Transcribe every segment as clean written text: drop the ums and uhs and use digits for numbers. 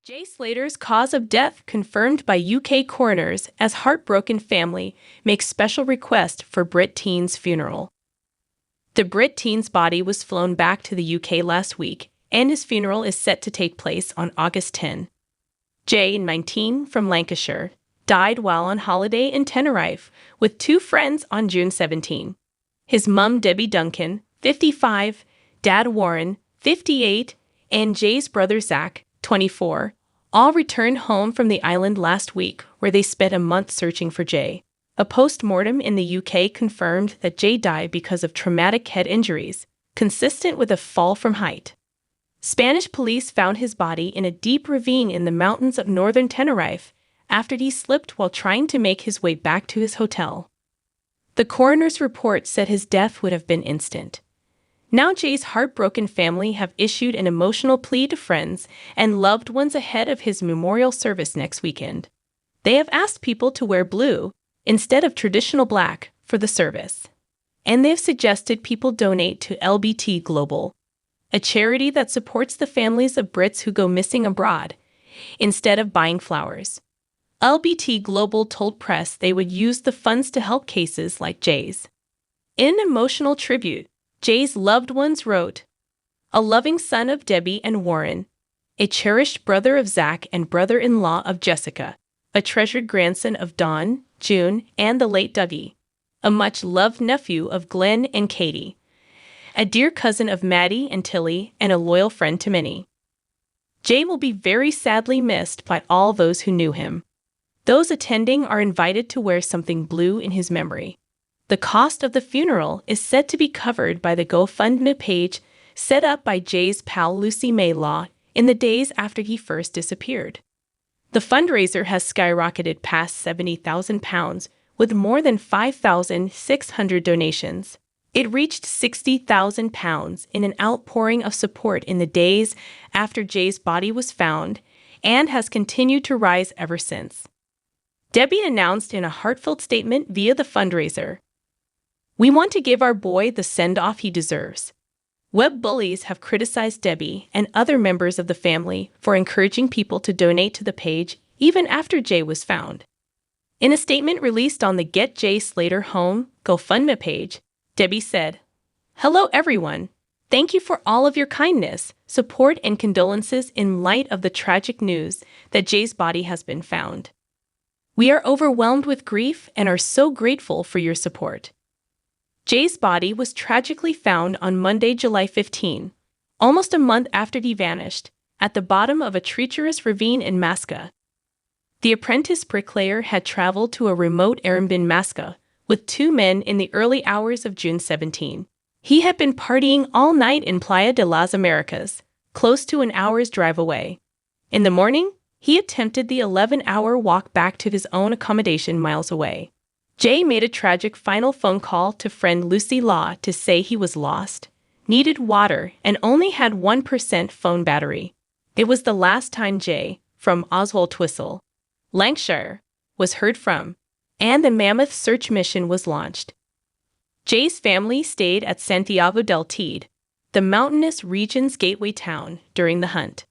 Jay Slater's cause of death confirmed by UK coroners as heartbroken family makes special request for Brit teen's funeral. The Brit teen's body was flown back to the UK last week, and his funeral is set to take place on August 10. Jay, 19, from Lancashire, died while on holiday in Tenerife with two friends on June 17. His mum, Debbie Duncan, 55, dad Warren, 58, and Jay's brother Zach, 24, all returned home from the island last week, where they spent a month searching for Jay. A post-mortem in the UK confirmed that Jay died because of traumatic head injuries, consistent with a fall from height. Spanish police found his body in a deep ravine in the mountains of northern Tenerife after he slipped while trying to make his way back to his hotel. The coroner's report said his death would have been instant. Now Jay's heartbroken family have issued an emotional plea to friends and loved ones ahead of his memorial service next weekend. They have asked people to wear blue instead of traditional black for the service. And they've suggested people donate to LBT Global, a charity that supports the families of Brits who go missing abroad, instead of buying flowers. LBT Global told press they would use the funds to help cases like Jay's. In an emotional tribute, Jay's loved ones wrote, "A loving son of Debbie and Warren, a cherished brother of Zach and brother-in-law of Jessica, a treasured grandson of Dawn, June, and the late Dougie, a much-loved nephew of Glenn and Katie, a dear cousin of Maddie and Tilly, and a loyal friend to many. Jay will be very sadly missed by all those who knew him. Those attending are invited to wear something blue in his memory. The cost of the funeral is said to be covered by the GoFundMe page set up by Jay's pal Lucy May Law in the days after he first disappeared. The fundraiser has skyrocketed past £70,000 with more than 5,600 donations. It reached £60,000 in an outpouring of support in the days after Jay's body was found and has continued to rise ever since. Debbie announced in a heartfelt statement via the fundraiser, "We want to give our boy the send-off he deserves." Web bullies have criticized Debbie and other members of the family for encouraging people to donate to the page even after Jay was found. In a statement released on the Get Jay Slater Home GoFundMe page, Debbie said, "Hello everyone. Thank you for all of your kindness, support, and condolences in light of the tragic news that Jay's body has been found. We are overwhelmed with grief and are so grateful for your support." Jay's body was tragically found on Monday, July 15, almost a month after he vanished, at the bottom of a treacherous ravine in Masca. The apprentice bricklayer had traveled to a remote errand in Masca with two men in the early hours of June 17. He had been partying all night in Playa de las Americas, close to an hour's drive away. In the morning, he attempted the 11-hour walk back to his own accommodation miles away. Jay made a tragic final phone call to friend Lucy Law to say he was lost, needed water, and only had 1% phone battery. It was the last time Jay, from Oswald Twistle, Lancashire, was heard from, and the mammoth search mission was launched. Jay's family stayed at Santiago del Teide, the mountainous region's gateway town, during the hunt.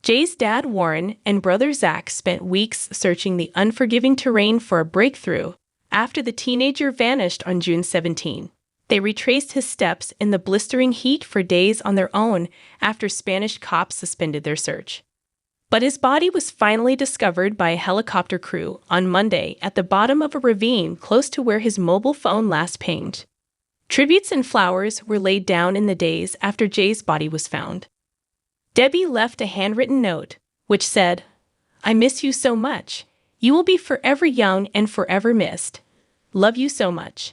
Jay's dad Warren and brother Zach spent weeks searching the unforgiving terrain for a breakthrough after the teenager vanished on June 17. They retraced his steps in the blistering heat for days on their own after Spanish cops suspended their search. But his body was finally discovered by a helicopter crew on Monday at the bottom of a ravine close to where his mobile phone last pinged. Tributes and flowers were laid down in the days after Jay's body was found. Debbie left a handwritten note, which said, "I miss you so much. You will be forever young and forever missed. Love you so much."